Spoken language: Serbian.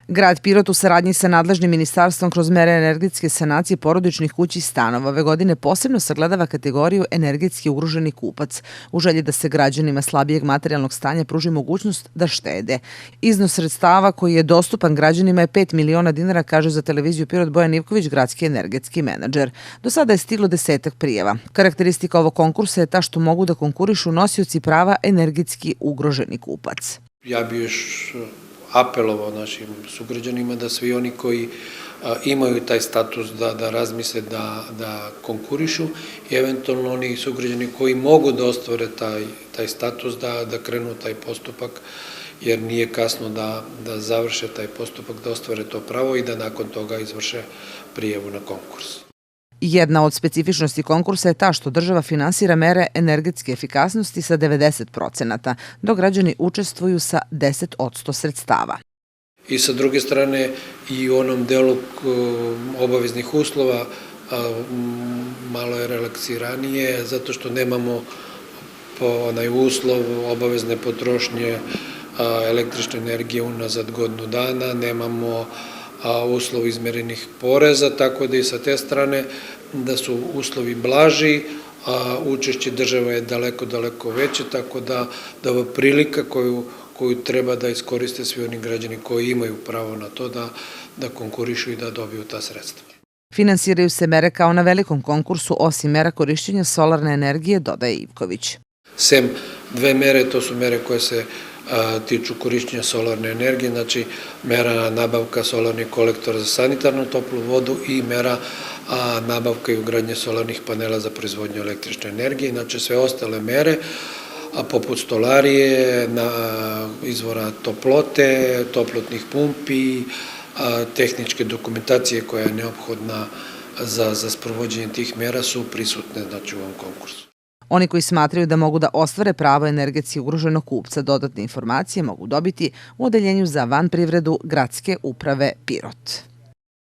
Grad Pirot u saradnji sa nadležnim ministarstvom kroz mere energetske sanacije porodičnih kuća i stanova ove godine posebno sagledava kategoriju energetski ugroženi kupac u želji da se građanima slabijeg materijalnog stanja pruži mogućnost da štede. Iznos sredstava koji je dostupan građanima je 5 miliona dinara, kaže za televiziju Pirot Bojan Ivković, gradski energetski menadžer. Do sada je stiglo 10 prijava. Karakteristika ovog konkursa je ta što mogu da konkurišu nosioci prava energetski ugroženi kupac. Ja bi još apelovao našim sugrađanima da svi oni koji imaju taj status da razmisle da konkurišu i eventualno oni sugrađani koji mogu da ostvare taj status da krenu taj postupak, jer nije kasno da završe taj postupak, da ostvare to pravo i da nakon toga izvrše prijavu na konkurs. Jedna od specifičnosti konkursa je ta što država finansira mere energetske efikasnosti sa 90%, dok građani učestvuju sa 10% sredstava. I sa druge strane i u onom delu obaveznih uslova malo je relaksiranije zato što nemamo onaj uslov obavezne potrošnje električne energije unazad godinu dana, nemamo uslov izmerenih poreza, tako da i sa te strane da su uslovi blaži, a učešće države je daleko veće, tako da ova prilika koju treba da iskoriste svi oni građani koji imaju pravo na to da konkurišu i da dobiju ta sredstva. Finansiraju se mere kao na velikom konkursu, osim mera korišćenja solarne energije, dodaje Ivković. Sem dve mere, to su mere koje se tiču korišćenja solarne energije, znači mera nabavka solarnih kolektora za sanitarnu toplu vodu i mera nabavka i ugradnje solarnih panela za proizvodnju električne energije. Znači sve ostale mere, poput stolarije, izvora toplote, toplotnih pumpi, tehničke dokumentacije koja je neophodna za sprovođenje tih mera su prisutne u ovom konkursu. Oni koji smatraju da mogu da ostvare pravo energetski ugroženog kupca, dodatne informacije mogu dobiti u Odeljenju za vanprivredu Gradske uprave Pirot.